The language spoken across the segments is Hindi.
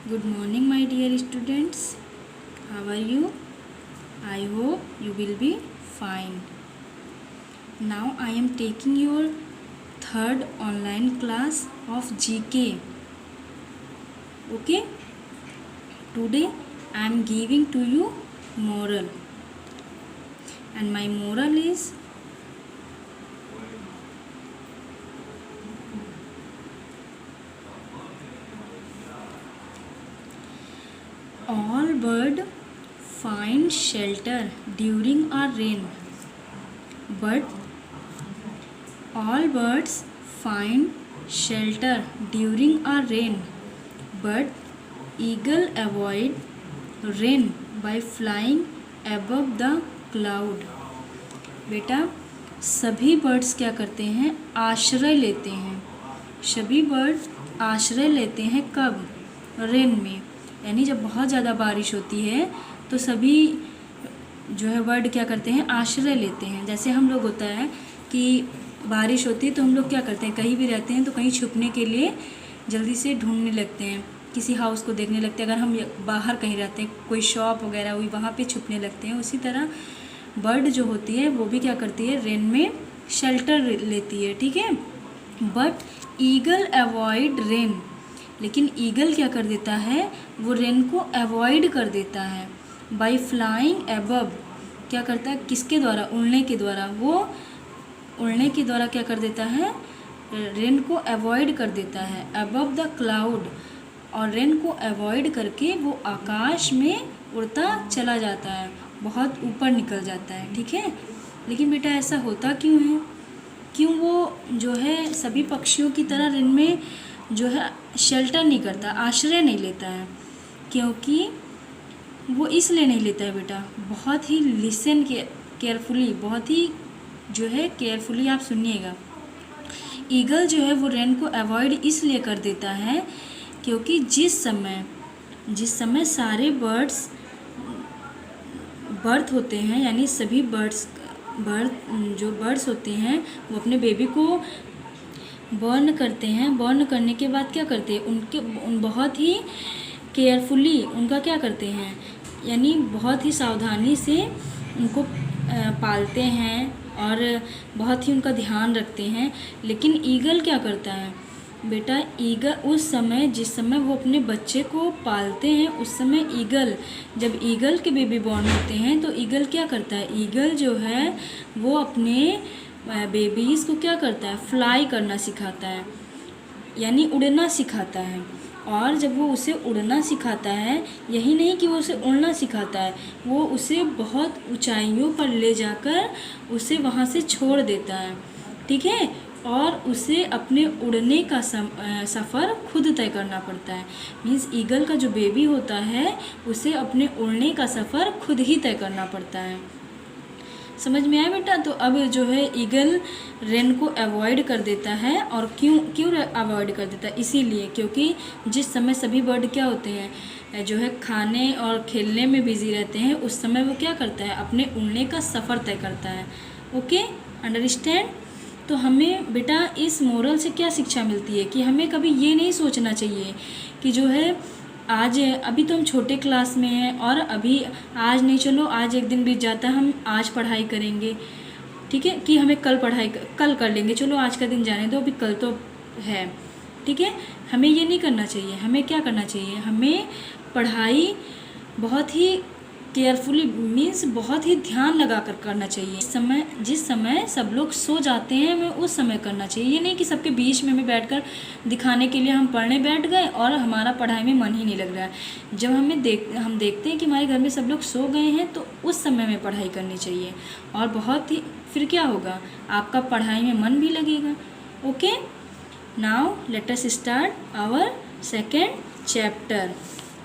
Good morning, my dear students. How are you? I hope you will be fine. Now I am taking your third online class of GK. Okay? Today I am giving to you moral. And my moral is all birds find shelter during a rain, but all birds find shelter during a rain, but eagle avoid rain by flying above the cloud. बेटा सभी बर्ड्स क्या करते हैं? आश्रय लेते हैं। सभी बर्ड आश्रय लेते हैं कब? रेन में, यानी जब बहुत ज़्यादा बारिश होती है तो सभी जो है बर्ड क्या करते हैं? आश्रय लेते हैं। जैसे हम लोग होता है कि बारिश होती है तो हम लोग क्या करते हैं? कहीं भी रहते हैं तो कहीं छुपने के लिए जल्दी से ढूंढने लगते हैं, किसी हाउस को देखने लगते हैं। अगर हम बाहर कहीं रहते हैं, कोई शॉप वगैरह हुई, वहाँ पे छुपने लगते हैं। उसी तरह बर्ड जो होती है वो भी क्या करती है? रेन में शेल्टर लेती है, ठीक है। बट ईगल अवॉइड रेन, लेकिन ईगल क्या कर देता है? वो रेन को अवॉइड कर देता है। बाय फ्लाइंग अबव, क्या करता है? किसके द्वारा? उड़ने के द्वारा। वो उड़ने के द्वारा क्या कर देता है? रेन को अवॉइड कर देता है अबव द क्लाउड, और रेन को अवॉइड करके वो आकाश में उड़ता चला जाता है, बहुत ऊपर निकल जाता है, ठीक है। लेकिन बेटा ऐसा होता क्यों है? क्यों वो जो है सभी पक्षियों की तरह रेन में जो है शेल्टर नहीं करता, आश्रय नहीं लेता है? क्योंकि वो इसलिए नहीं लेता है बेटा, बहुत ही लिसन केयरफुली, बहुत ही जो है केयरफुली आप सुनिएगा। ईगल जो है वो रेन को अवॉइड इसलिए कर देता है क्योंकि जिस समय सारे बर्ड्स बर्थ होते हैं, यानी सभी बर्ड्स होते हैं वो अपने बेबी को बर्न करते हैं। बर्न करने के बाद क्या करते हैं? बहुत ही केयरफुली उनका क्या करते हैं, यानी बहुत ही सावधानी से उनको पालते हैं और बहुत ही उनका ध्यान रखते हैं। लेकिन ईगल क्या करता है बेटा? ईगल उस समय, जिस समय वो अपने बच्चे को पालते हैं, उस समय जब ईगल के बेबी बॉर्न होते हैं तो ईगल क्या करता है? ईगल जो है वो अपने बेबीज़ को क्या करता है? फ्लाई करना सिखाता है, यानी उड़ना सिखाता है। और जब वो उसे उड़ना सिखाता है, यही नहीं कि वो उसे उड़ना सिखाता है, वो उसे बहुत ऊंचाइयों पर ले जाकर उसे वहाँ से छोड़ देता है, ठीक है। और उसे अपने उड़ने का सफ़र खुद तय करना पड़ता है। मीन्स ईगल का जो बेबी होता है उसे अपने उड़ने का सफ़र खुद ही तय करना पड़ता है। समझ में आया बेटा? तो अब जो है ईगल रेन को अवॉइड कर देता है। और क्यों अवॉइड कर देता है? इसीलिए क्योंकि जिस समय सभी बर्ड क्या होते हैं, जो है खाने और खेलने में बिजी रहते हैं, उस समय वो क्या करता है? अपने उड़ने का सफ़र तय करता है। Okay, understand? तो हमें बेटा इस मोरल से क्या शिक्षा मिलती है कि हमें कभी ये नहीं सोचना चाहिए कि जो है अभी तो हम छोटे क्लास में हैं और अभी आज नहीं, चलो आज एक दिन बीत जाता है, हम आज पढ़ाई करेंगे, ठीक है, कि हमें कल कल कर लेंगे, चलो आज का दिन जाने दो, अभी कल तो है, ठीक है। हमें ये नहीं करना चाहिए। हमें क्या करना चाहिए? हमें पढ़ाई बहुत ही केयरफुली, मीन्स बहुत ही ध्यान लगा कर करना चाहिए। जिस समय सब लोग सो जाते हैं हमें उस समय करना चाहिए। ये नहीं कि सबके बीच में हमें बैठकर दिखाने के लिए हम पढ़ने बैठ गए और हमारा पढ़ाई में मन ही नहीं लग रहा है। जब हम देखते हैं कि हमारे घर में सब लोग सो गए हैं तो उस समय में पढ़ाई करनी चाहिए, और बहुत ही फिर क्या होगा? आपका पढ़ाई में मन भी लगेगा। Okay, now let us start our second chapter.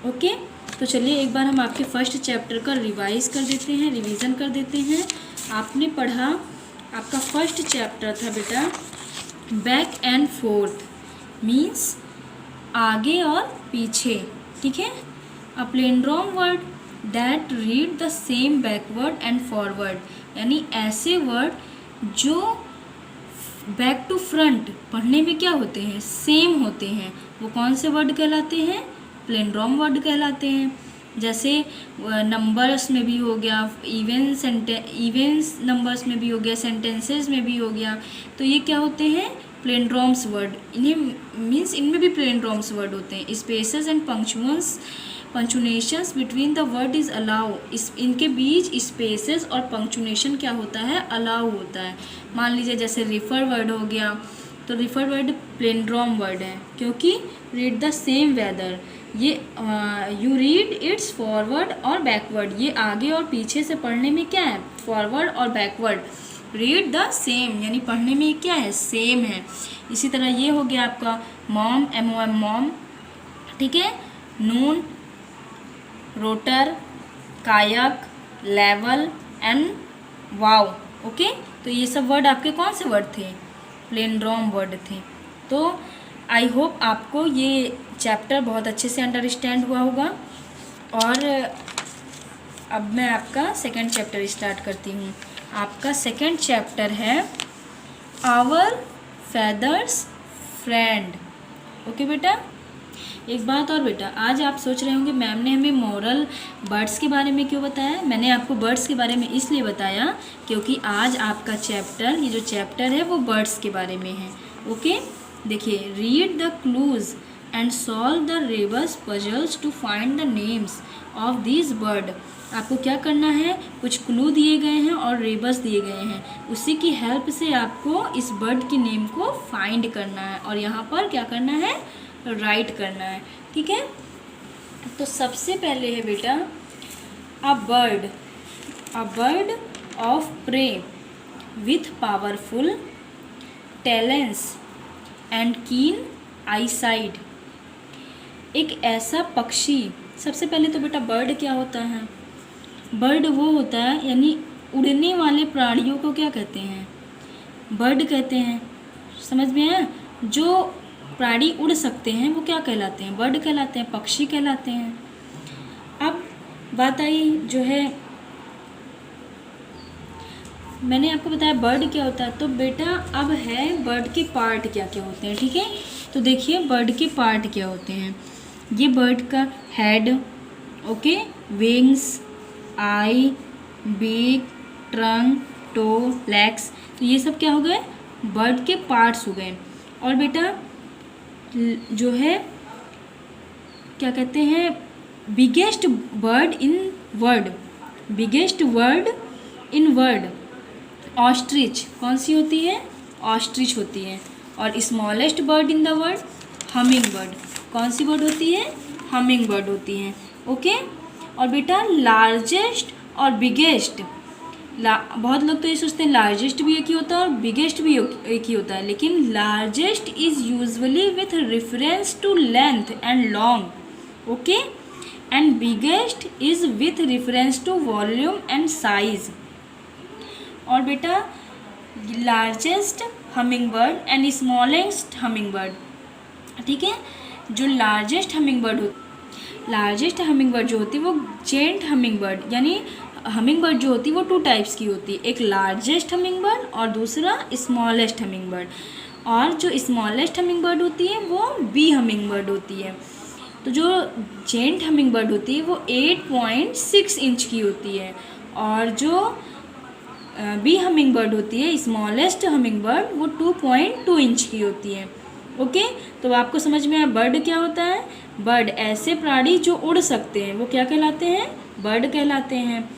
Okay, तो चलिए एक बार हम आपके फर्स्ट चैप्टर का रिवीजन कर देते हैं। आपने पढ़ा, आपका फर्स्ट चैप्टर था बेटा बैक एंड फोर्थ, मीन्स आगे और पीछे, ठीक है। A palindrome word that read the same backward and forward, यानी ऐसे वर्ड जो बैक टू फ्रंट पढ़ने में क्या होते हैं? सेम होते हैं। वो कौन से वर्ड कहलाते हैं? प्लेनड्रॉम वर्ड कहलाते हैं। जैसे नंबर्स में भी हो गया, इवेंस नंबर्स में भी हो गया, सेंटेंसेस में भी हो गया, तो ये क्या होते हैं, प्लेनड्रॉम्स वर्ड। इन्हें मीन्स इनमें भी प्लेनड्रॉम्स वर्ड होते हैं। Spaces and punctuations between the word is allow, इनके बीच स्पेसेस और पंक्चुएशन क्या होता है, अलाउ होता है। मान लीजिए जैसे रिफर वर्ड हो गया, तो रिफर वर्ड प्लेनड्रॉम वर्ड है, क्योंकि रीड द सेम वेदर, ये यू रीड इट्स फॉरवर्ड और बैकवर्ड, ये आगे और पीछे से पढ़ने में क्या है, फॉरवर्ड और बैकवर्ड। रीड द सेम यानी पढ़ने में क्या है, सेम है। इसी तरह ये हो गया आपका मॉम, MOM मॉम, ठीक है। Noon, rotor, kayak, level and wow, okay. तो ये सब वर्ड आपके कौन से वर्ड थे, प्लेनड्रॉम वर्ड थे। तो आई होप आपको ये चैप्टर बहुत अच्छे से अंडरस्टैंड हुआ होगा। और अब मैं आपका सेकंड चैप्टर स्टार्ट करती हूँ। आपका सेकंड चैप्टर है आवर फेदर्स फ्रेंड, ओके बेटा। एक बात और बेटा, आज आप सोच रहे होंगे मैम ने हमें मोरल बर्ड्स के बारे में क्यों बताया। मैंने आपको बर्ड्स के बारे में इसलिए बताया क्योंकि आज आपका चैप्टर, ये जो चैप्टर है वो बर्ड्स के बारे में है, ओके। देखिए, read the clues and solve the rebus puzzles to find the names of this bird. आपको क्या करना है, कुछ क्लू दिए गए हैं और रेबस दिए गए हैं, उसी की हेल्प से आपको इस बर्ड की नेम को फाइंड करना है और यहाँ पर क्या करना है, राइट करना है, ठीक है। तो सबसे पहले है बेटा a bird of prey with powerful talents and keen eyesight. एक ऐसा पक्षी, सबसे पहले तो बेटा बर्ड क्या होता है, बर्ड वो होता है यानी उड़ने वाले प्राणियों को क्या कहते हैं, बर्ड कहते हैं। समझ में आया, जो प्राणी उड़ सकते हैं वो क्या कहलाते हैं, बर्ड कहलाते हैं, पक्षी कहलाते हैं। अब बात आई जो है, मैंने आपको बताया बर्ड क्या होता है, तो बेटा अब है बर्ड के पार्ट क्या क्या होते हैं, ठीक है। तो देखिए बर्ड के पार्ट क्या होते हैं। ये बर्ड का head, okay, wings, eye, beak, trunk, toe, legs, तो ये सब क्या हो गए, बर्ड के पार्ट्स हो गए। और बेटा जो है क्या कहते हैं, biggest bird in word, biggest word in word ostrich, कौन सी होती है, ऑस्ट्रिच होती है। और smallest bird in the world humming bird, कौन सी बर्ड होती है, हमिंग बर्ड होती है, ओके। और बेटा लार्जेस्ट और बिगेस्ट, बहुत लोग तो ये सोचते हैं लार्जेस्ट भी एक ही होता है और बिगेस्ट भी एक ही होता है, लेकिन largest is usually with reference to length and long, okay, and biggest is with reference to volume and size. और बेटा largest hummingbird and smallest hummingbird, ठीक है। जो लार्जेस्ट हमिंग बर्ड जो होती है वो जेंट हमिंग बर्ड, यानी हमिंग बर्ड जो होती है वो 2 टाइप्स की होती है, एक लार्जेस्ट हमिंग बर्ड और दूसरा स्मॉलेस्ट हमिंग बर्ड। और जो स्मॉलेस्ट हमिंग बर्ड होती है वो बी हमिंग बर्ड होती है। तो जो जेंट हमिंग बर्ड होती है वो 8.6 इंच की होती है और जो बी हमिंग बर्ड होती है, स्मॉलेस्ट हमिंग बर्ड, वो 2.2 इंच की होती है, ओके। तो आपको समझ में आया बर्ड क्या होता है, बर्ड ऐसे प्राणी जो उड़ सकते हैं वो क्या कहलाते हैं, बर्ड कहलाते हैं।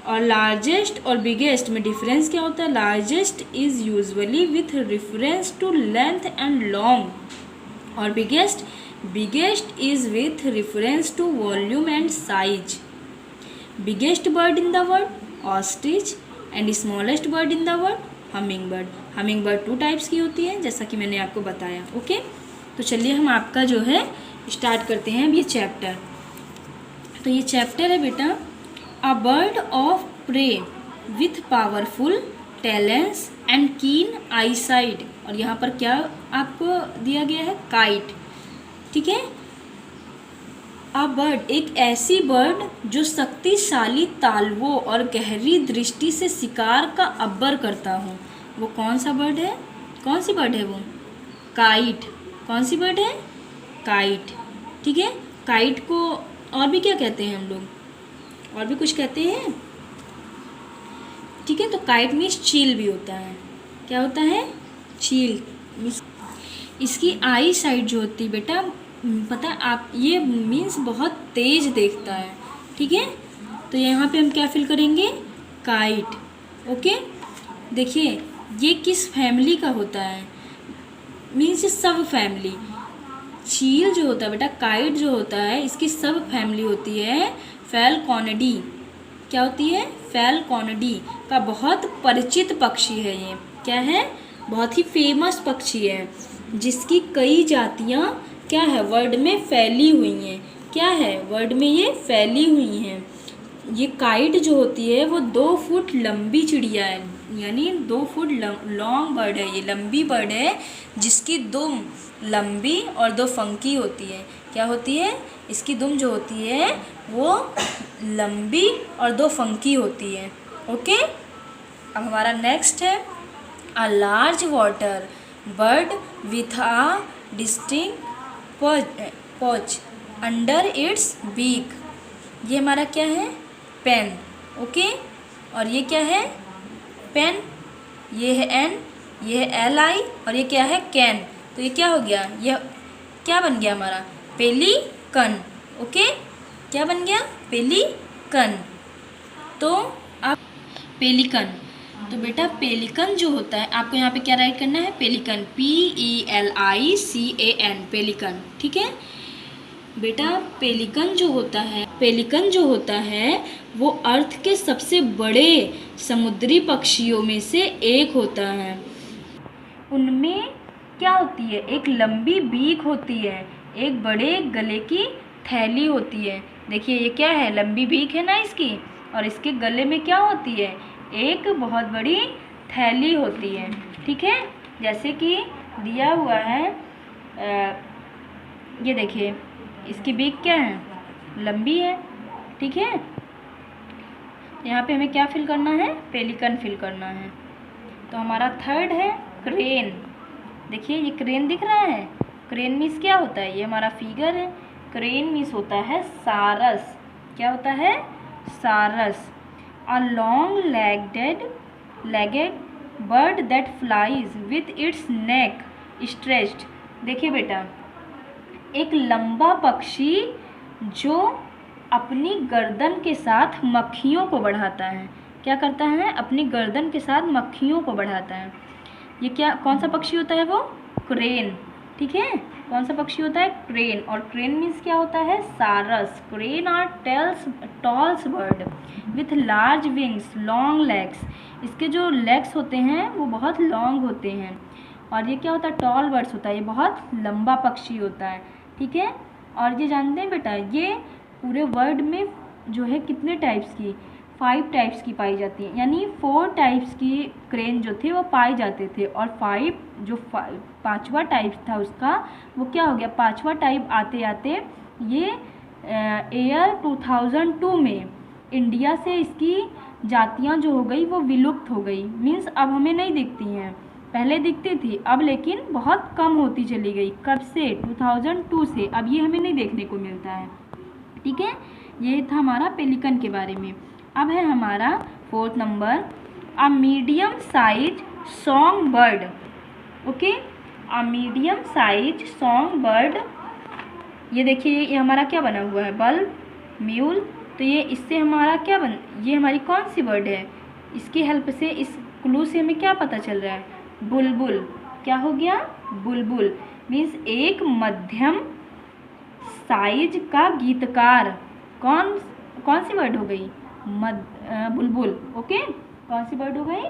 और लार्जेस्ट और बिगेस्ट में डिफरेंस क्या होता है, largest is usually with reference to length and long, और biggest is with reference to volume and size. Biggest bird in the world ostrich and smallest bird in the world hummingbird. Hummingbird 2 types की होती है जैसा कि मैंने आपको बताया, ओके। तो चलिए हम आपका जो है स्टार्ट करते हैं अब ये चैप्टर। तो ये चैप्टर है बेटा a bird of prey with powerful talents and keen eyesight. और यहाँ पर क्या आपको दिया गया है, काइट, ठीक है। अ बर्ड, एक ऐसी बर्ड जो शक्तिशाली तालवों और गहरी दृष्टि से शिकार का अब्बर करता हो। वो कौन सा बर्ड है, कौन सी बर्ड है वो, काइट। कौन सी बर्ड है, काइट, ठीक है। काइट को और भी क्या कहते हैं हम लोग, और भी कुछ कहते हैं, ठीक है। तो काइट मीन्स चील भी होता है। क्या होता है? चील। इसकी आई साइड जो होती है बेटा, पता आप, ये मीन्स बहुत तेज देखता है, ठीक है। तो यहाँ पे हम क्या फिल करेंगे? काइट। ओके, देखिए ये किस फैमिली का होता है? मीन्स सब फैमिली। चील जो होता है बेटा, काइट जो होता है, इसकी सब फैमिली होती है फैलकोनिडी। क्या होती है? फैलकोनिडी का बहुत परिचित पक्षी है ये। क्या है? बहुत ही फेमस पक्षी है, जिसकी कई जातियाँ क्या है, वर्ल्ड में फैली हुई हैं। क्या है? वर्ल्ड में ये फैली हुई हैं। ये काइट जो होती है वो 2 फुट लंबी चिड़िया है, यानी 2 फुट लॉन्ग बर्ड है। ये लंबी बर्ड है जिसकी दुम लंबी और 2 फंकी होती है। क्या होती है? इसकी दुम जो होती है वो लंबी और 2 फंकी होती है। ओके, अब हमारा नेक्स्ट है a large water bird with a distinct पॉच अंडर इट्स बीक। ये हमारा क्या है? पेन। ओके, और ये क्या है? पेन। ये है एन, ये है एल आई, और ये क्या है? कैन। तो ये क्या हो गया? ये क्या बन गया हमारा? पेलिकन। ओके, क्या बन गया? पेलिकन। तो आप पेलिकन, तो बेटा पेलिकन जो होता है, आपको यहाँ पे क्या राइट करना है? पेलिकन, PELICAN, पेलिकन, ठीक है बेटा। पेलिकन जो होता है वो अर्थ के सबसे बड़े समुद्री पक्षियों में से एक होता है। उनमें क्या होती है? एक लंबी बीक होती है, एक बड़े गले की थैली होती है। देखिए ये क्या है? लंबी बीक है ना इसकी, और इसके गले में क्या होती है? एक बहुत बड़ी थैली होती है, ठीक है। जैसे कि दिया हुआ है, ये देखिए इसकी बीक क्या है? लंबी है, ठीक है। यहाँ पे हमें क्या फिल करना है? पेलिकन फिल करना है। तो हमारा थर्ड है क्रेन। देखिए ये क्रेन दिख रहा है। क्रेन मीन्स क्या होता है? ये हमारा फिगर है। क्रेन मीन्स होता है सारस। क्या होता है? सारस। A long legged bird that flies with its neck stretched. देखिए बेटा, एक लंबा पक्षी जो अपनी गर्दन के साथ मक्खियों को बढ़ाता है। क्या करता है? अपनी गर्दन के साथ मक्खियों को बढ़ाता है। ये क्या, कौन सा पक्षी होता है? वो क्रेन, ठीक है। कौन सा पक्षी होता है? क्रेन। और क्रेन मीन्स क्या होता है? सारस। Crane are talls bird with large wings long legs. इसके जो लेग्स होते हैं वो बहुत लॉन्ग होते हैं। और ये क्या होता है? टॉल बर्ड्स होता है, ये बहुत लंबा पक्षी होता है, ठीक है। और ये जानते हैं बेटा, ये पूरे वर्ल्ड में जो है कितने टाइप्स की? 5 टाइप्स की पाई जाती है, यानी 4 टाइप्स की क्रेन जो थे वो पाए जाते थे, और 5वां टाइप था उसका, वो क्या हो गया? 5वां टाइप आते आते ये ईयर 2002 में इंडिया से इसकी जातियां जो हो गई वो विलुप्त हो गई। मीन्स अब हमें नहीं दिखती हैं, पहले दिखती थी, अब लेकिन बहुत कम होती चली गई। कब से? 2002 से। अब ये हमें नहीं देखने को मिलता है, ठीक है। ये था हमारा पेलिकन के बारे में। अब है हमारा 4th number a medium size song bird. Okay, a medium size song bird. ये देखिए ये हमारा क्या बना हुआ है? Bulb, mule. तो ये इससे हमारा क्या ये हमारी कौन सी बर्ड है? इसकी हेल्प से, इस क्लू से हमें क्या पता चल रहा है? बुलबुल। क्या हो गया? बुलबुल मीन्स एक मध्यम साइज का गीतकार। कौन सी बर्ड हो गई? बुलबुल। ओके, कौन सी बर्ड हो गई?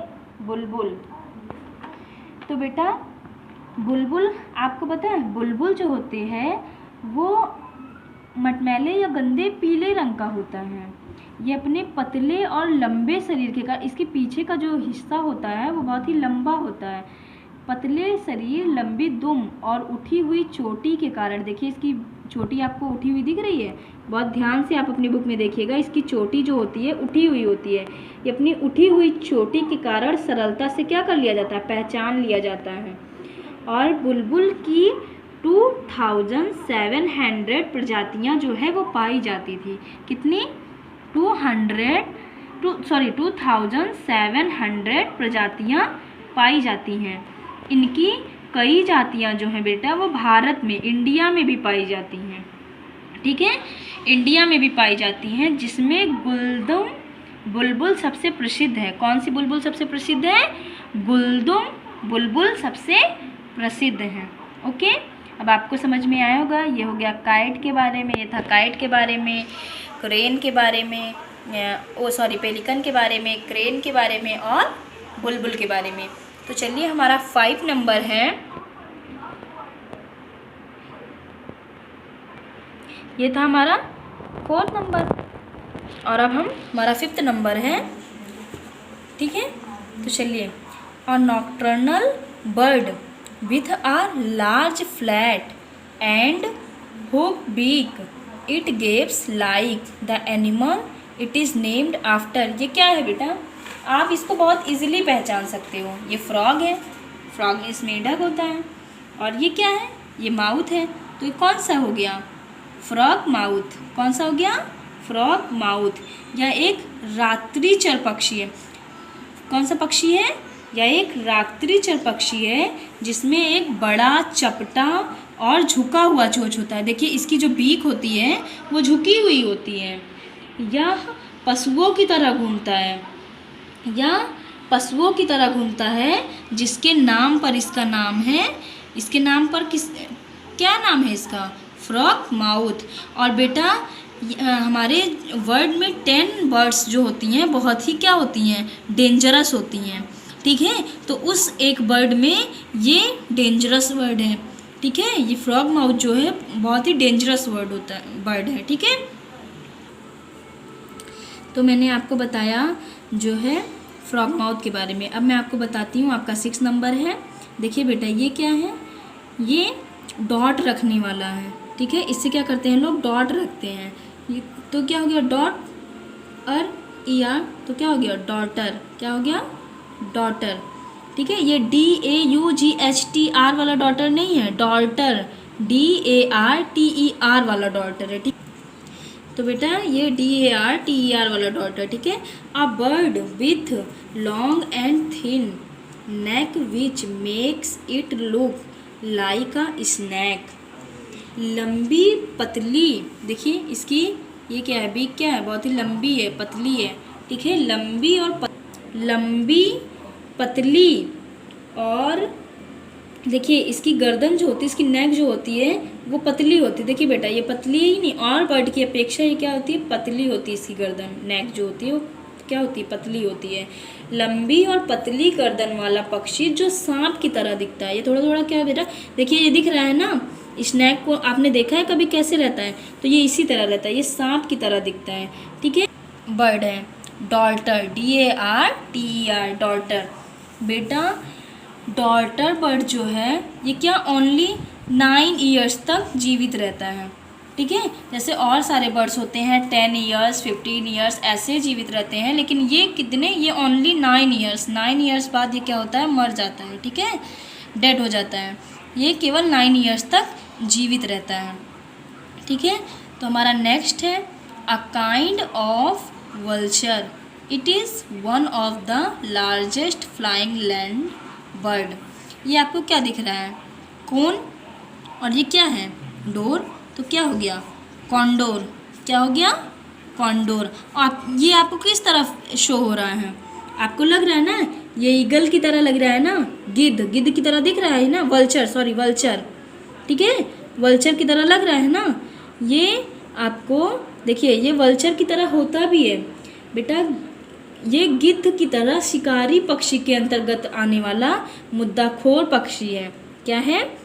बुलबुल। तो बेटा बुलबुल, आपको पता है बुलबुल जो होते हैं वो मटमैले या गंदे पीले रंग का होता है। ये अपने पतले और लंबे शरीर के कारण, इसके पीछे का जो हिस्सा होता है वो बहुत ही लंबा होता है। पतले शरीर, लंबी दुम और उठी हुई चोटी के कारण, देखिए इसकी चोटी आपको उठी हुई दिख रही है, बहुत ध्यान से आप अपनी बुक में देखिएगा, इसकी चोटी जो होती है उठी हुई होती है। ये अपनी उठी हुई चोटी के कारण सरलता से क्या कर लिया जाता है? पहचान लिया जाता है। और बुलबुल की 2700 प्रजातियां जो है वो पाई जाती थी। कितनी? 2700 प्रजातियां पाई जाती हैं। इनकी कई जातियां जो हैं बेटा वो भारत में, इंडिया में भी पाई जाती हैं। ठीक है, इंडिया में भी पाई जाती हैं, जिसमें गुलदुम बुलबुल सबसे प्रसिद्ध है। कौन सी बुलबुल सबसे प्रसिद्ध है? गुलदुम बुलबुल सबसे प्रसिद्ध है। ओके, अब आपको समझ में आया होगा। ये हो गया काइट के बारे में, ये था काइट के बारे में, क्रेन के बारे में, पेलिकन के बारे में, क्रेन के बारे में और बुलबुल के बारे में। तो चलिए, हमारा 5 नंबर है, ये था हमारा 4th नंबर, और अब हमारा 5th नंबर है। ठीक है, तो चलिए, a nocturnal bird with a large flat and hook beak, it gives like the animal it is named after. ये क्या है बेटा? आप इसको बहुत इजीली पहचान सकते हो। ये फ्रॉग है, फ्रॉग इस मेंढक होता है, और ये क्या है? ये माउथ है। तो ये कौन सा हो गया? Frog mouth. कौन सा हो गया? Frog mouth. यह एक रात्रिचर पक्षी है। कौन सा पक्षी है? यह एक रात्रिचर पक्षी है, जिसमें एक बड़ा चपटा और झुका हुआ चोंच होता है। देखिए, इसकी जो बीक होती है वो झुकी हुई होती है। यह पशुओं की तरह घूमता है, यह पशुओं की तरह घूमता है, जिसके नाम पर इसका नाम है। इसके नाम पर क्या नाम है इसका? Frog mouth. और बेटा, हमारे वर्ल्ड में 10 बर्ड्स जो होती हैं बहुत ही क्या होती हैं? डेंजरस होती हैं। ठीक है, तो उस एक बर्ड में ये डेंजरस बर्ड है। ठीक है, ये फ्रॉग माउथ जो है बहुत ही डेंजरस बर्ड है। ठीक है, तो मैंने आपको बताया जो है फ्रॉग माउथ के बारे में। अब मैं आपको बताती हूँ, आपका 6 नंबर है। देखिए बेटा, ये क्या है? ये डॉट रखने वाला है। ठीक है, इससे क्या करते हैं लोग? डॉट रखते हैं। ये तो क्या हो गया? डॉट और ER, तो क्या हो गया? डॉटर। क्या हो गया? डॉटर। ठीक है, ये DAUGHTR वाला डॉटर नहीं है, डॉटर DARTER वाला डॉटर है। ठीक, तो बेटा ये DARTER वाला डॉटर। ठीक है, a bird with long and thin neck which makes it look like a snake. लंबी पतली, देखिए इसकी ये क्या है? बीक क्या है? बहुत ही लंबी है, पतली है। ठीक है, लंबी और लंबी पतली, और देखिए इसकी गर्दन जो होती है, इसकी नेक जो होती है वो पतली होती है। देखिए बेटा, ये पतली ही नहीं, और बर्ड की अपेक्षा ये क्या होती है? पतली होती है। इसकी गर्दन, नेक जो होती है वो क्या होती है? पतली होती है। लंबी और पतली गर्दन वाला पक्षी जो सांप की तरह दिखता है। ये थोड़ा थोड़ा क्या है बेटा? देखिए, ये दिख रहा है ना, स्नैक को आपने देखा है कभी कैसे रहता है? तो ये इसी तरह रहता है, ये सांप की तरह दिखता है। ठीक है, बर्ड है डॉल्टर, DARTER, डॉल्टर। बेटा, डॉल्टर बर्ड जो है ये क्या ओनली 9 ईयर्स तक जीवित रहता है। ठीक है, जैसे और सारे बर्ड्स होते हैं 10 ईयर्स 15 ईयर्स ऐसे जीवित रहते हैं, लेकिन ये कितने? ये ओनली 9 ईयर्स। 9 ईयर्स बाद ये क्या होता है? मर जाता है। ठीक है, डेड हो जाता है। ये केवल 9 ईयर्स तक जीवित रहता है। ठीक है, तो हमारा नेक्स्ट है a kind of vulture, it is one of the largest flying land bird. ये आपको क्या दिख रहा है? कौन, और ये क्या है? डोर। तो क्या हो गया? कॉन्डोर। क्या हो गया? कॉन्डोर। ये आपको किस तरफ शो हो रहा है? आपको लग रहा है ना ये ईगल की तरह लग रहा है ना, गिद्ध की तरह दिख रहा है ना, वल्चर। ठीक है, वल्चर की तरह लग रहा है ना। ये आपको देखिए, ये वल्चर की तरह होता भी है बेटा। ये गिद्ध की तरह शिकारी पक्षी के अंतर्गत आने वाला मुद्दाखोर पक्षी है। क्या है?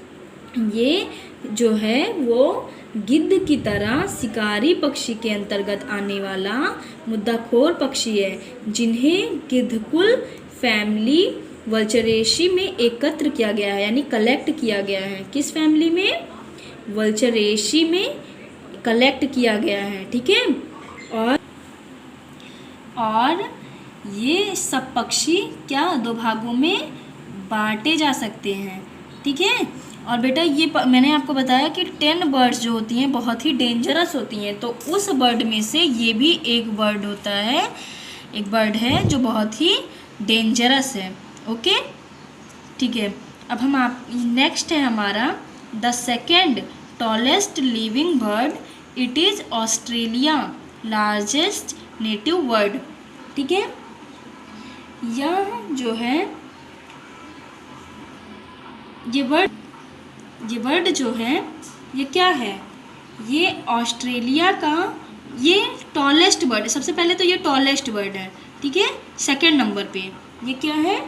ये जो है वो गिद्ध की तरह शिकारी पक्षी के अंतर्गत आने वाला मुद्दाखोर पक्षी है, जिन्हें गिद्धकुल फैमिली वल्चरेसी में एकत्र किया गया है, यानी कलेक्ट किया गया है। किस फैमिली में? वल्चरेसी में कलेक्ट किया गया है। ठीक है, और ये सब पक्षी क्या 2 भागों में बांटे जा सकते हैं। ठीक है, और बेटा ये मैंने आपको बताया कि 10 बर्ड्स जो होती हैं बहुत ही डेंजरस होती हैं, तो उस बर्ड में से ये भी एक बर्ड होता है, एक बर्ड है जो बहुत ही डेंजरस है। ओके, ठीक है। अब हम आप नेक्स्ट है हमारा the second tallest living bird, it is Australia largest native bird. ठीक है, यह जो है ये बर्ड जो है ये क्या है, ये ऑस्ट्रेलिया का ये टॉलेस्ट बर्ड है। सबसे पहले तो ये टॉलेस्ट बर्ड है, ठीक है, सेकंड नंबर पे ये क्या है,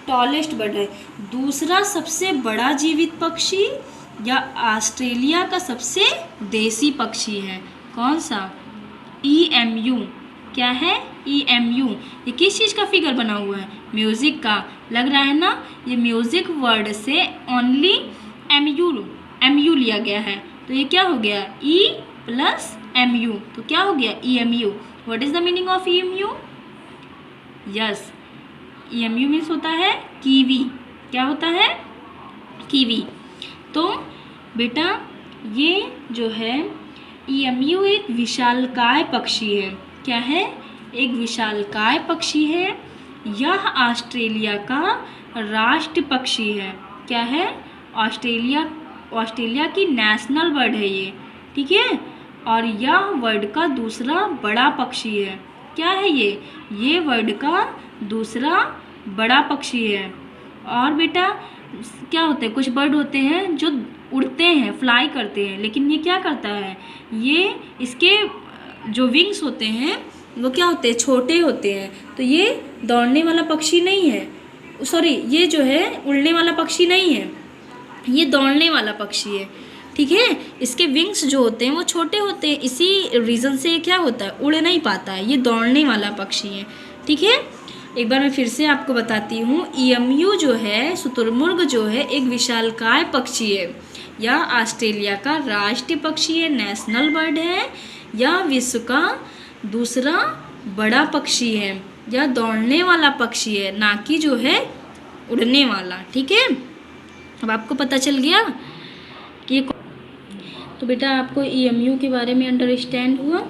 टॉलेस्ट बर्ड है। दूसरा सबसे बड़ा जीवित पक्षी या ऑस्ट्रेलिया का सबसे देसी पक्षी है, कौन सा, EMU। क्या है, EMU। ये किस चीज़ का फिगर बना हुआ है, म्यूज़िक का, लग रहा है ना, ये म्यूज़िक वर्ड से ओनली MU लिया गया है, तो ये क्या हो गया, E प्लस MU, तो क्या हो गया EMU। What is the meaning of EMU, yes, EMU means होता है कीवी। क्या होता है, कीवी। तो बेटा ये जो है EMU एक विशालकाय पक्षी है। क्या है, एक विशालकाय पक्षी है। यह ऑस्ट्रेलिया का राष्ट्र पक्षी है। क्या है, ऑस्ट्रेलिया की नेशनल बर्ड है ये, ठीक है। और यह वर्ड का दूसरा बड़ा पक्षी है। क्या है ये वर्ड का दूसरा बड़ा पक्षी है। और बेटा क्या होते हैं, कुछ बर्ड होते हैं जो उड़ते हैं, फ्लाई करते हैं, लेकिन ये क्या करता है, ये इसके जो विंग्स होते हैं वो क्या होते हैं, छोटे होते हैं, तो ये दौड़ने वाला पक्षी नहीं है, सॉरी ये जो है उड़ने वाला पक्षी नहीं है, ये दौड़ने वाला पक्षी है, ठीक है। इसके विंग्स जो होते हैं वो छोटे होते हैं, इसी रीज़न से ये क्या होता है, उड़ नहीं पाता है, ये दौड़ने वाला पक्षी है, ठीक है। एक बार मैं फिर से आपको बताती हूँ, EMU जो है, शुतुरमुर्ग जो है, एक विशालकाय पक्षी है। यह ऑस्ट्रेलिया का राष्ट्रीय पक्षी है, नेशनल बर्ड है। यह विश्व का दूसरा बड़ा पक्षी है। यह दौड़ने वाला पक्षी है, ना कि जो है उड़ने वाला, ठीक है। अब आपको पता चल गया कि ये, तो बेटा आपको EMU के बारे में अंडरस्टैंड हुआ।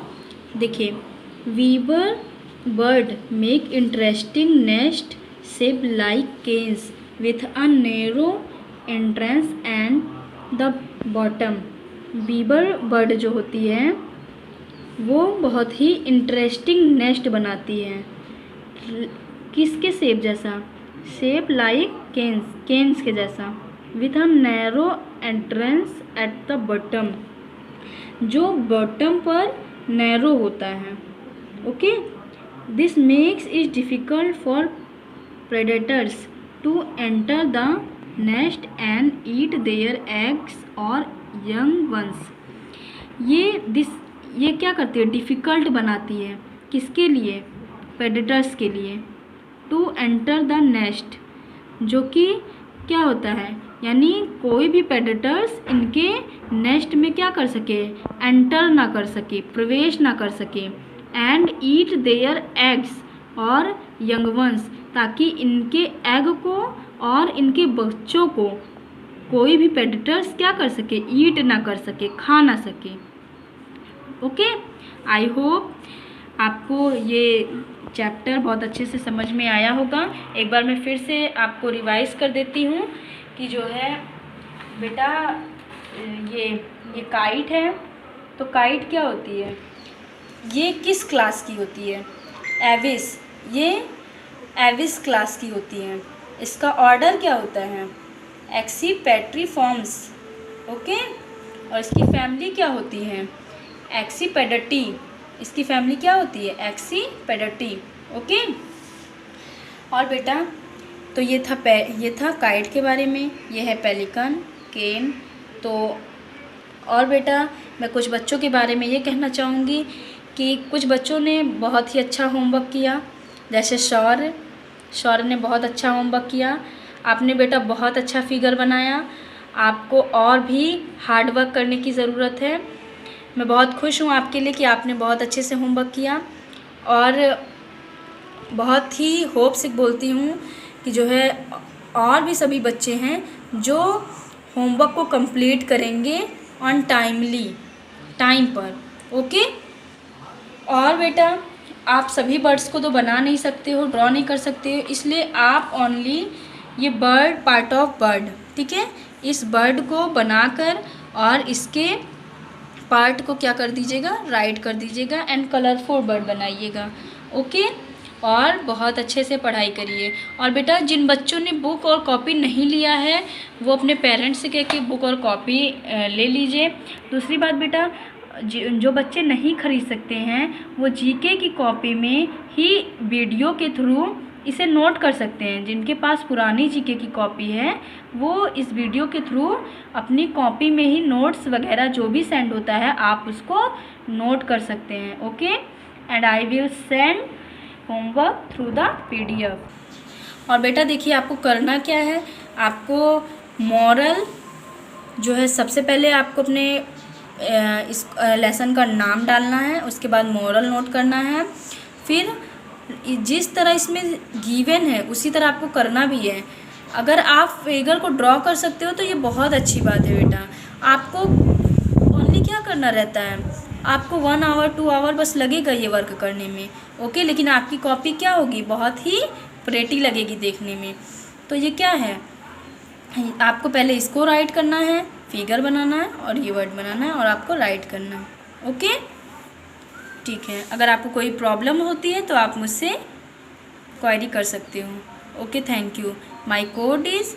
देखिए, Weaver bird make interesting nest shaped like canes with a narrow entrance and the bottom। Bieber bird जो होती है वो बहुत ही इंटरेस्टिंग नेस्ट बनाती है, किसके शेप जैसा, शेप लाइक केन्स के जैसा, with a narrow entrance at the bottom, जो बॉटम पर नैरो होता है, okay. This makes it difficult for predators to enter the nest and eat their eggs or young ones। ये क्या करती है, डिफ़िकल्ट बनाती है, किसके लिए, predators के लिए, to enter the nest, जो कि क्या होता है, यानी कोई भी predators इनके नेस्ट में क्या कर सके, एंटर ना कर सके, प्रवेश ना कर सके, एंड ईट देयर एग्स और यंग वंस, ताकि इनके एग को और इनके बच्चों को कोई भी प्रेडेटर्स क्या कर सके, ईट ना कर सके, खा ना सके, ओके। आई होप आपको ये चैप्टर बहुत अच्छे से समझ में आया होगा। एक बार मैं फिर से आपको रिवाइज कर देती हूँ कि जो है बेटा ये काइट है, तो काइट क्या होती है, ये किस क्लास की होती है, एविस, ये एविस क्लास की होती है। इसका ऑर्डर क्या होता है, एक्सीपेट्रीफॉर्म्स, ओके। और इसकी फैमिली क्या होती है, एक्सीपेडेटी, इसकी फैमिली क्या होती है, एक्सीपेडेटी, ओके। और बेटा तो ये था काइट के बारे में, ये है पेलिकन, केन। तो और बेटा मैं कुछ बच्चों के बारे में ये कहना चाहूँगी कि कुछ बच्चों ने बहुत ही अच्छा होमवर्क किया, जैसे शौर्य ने बहुत अच्छा होमवर्क किया। आपने बेटा बहुत अच्छा फिगर बनाया, आपको और भी हार्ड वर्क करने की ज़रूरत है। मैं बहुत खुश हूँ आपके लिए कि आपने बहुत अच्छे से होमवर्क किया, और बहुत ही होप से बोलती हूँ कि जो है और भी सभी बच्चे हैं जो होमवर्क को कंप्लीट करेंगे ऑन टाइम पर। ओके। और बेटा आप सभी बर्ड्स को तो बना नहीं सकते हो, ड्रॉ नहीं कर सकते हो, इसलिए आप ओनली ये बर्ड, पार्ट ऑफ बर्ड, ठीक है, इस बर्ड को बनाकर और इसके पार्ट को क्या कर दीजिएगा, राइट कर दीजिएगा एंड कलरफुल बर्ड बनाइएगा। ओके। और बहुत अच्छे से पढ़ाई करिए। और बेटा जिन बच्चों ने बुक और कॉपी नहीं लिया है वो अपने पेरेंट्स से कह के बुक और कॉपी ले लीजिए। दूसरी बात बेटा, जो बच्चे नहीं खरीद सकते हैं वो जीके की कॉपी में ही वीडियो के थ्रू इसे नोट कर सकते हैं। जिनके पास पुरानी जीके की कॉपी है वो इस वीडियो के थ्रू अपनी कॉपी में ही नोट्स वगैरह जो भी सेंड होता है आप उसको नोट कर सकते हैं। Okay. And I will send homework through the PDF। और बेटा देखिए आपको करना क्या है, आपको मॉरल जो है सबसे पहले आपको अपने इस लेसन का नाम डालना है, उसके बाद मॉरल नोट करना है, फिर जिस तरह इसमें गिवन है उसी तरह आपको करना भी है। अगर आप फिगर को ड्रॉ कर सकते हो तो ये बहुत अच्छी बात है बेटा। आपको ओनली क्या करना रहता है, आपको 1 आवर 2 आवर बस लगेगा ये वर्क करने में। ओके। लेकिन आपकी कॉपी क्या होगी, बहुत ही प्रेटी लगेगी देखने में। तो ये क्या है, आपको पहले इसको राइट करना है, फिगर बनाना है और ये वर्ड बनाना है और आपको राइट करना है। ओके। ठीक है। अगर आपको कोई प्रॉब्लम होती है तो आप मुझसे क्वेरी कर सकते हो। Okay, thank you. My code is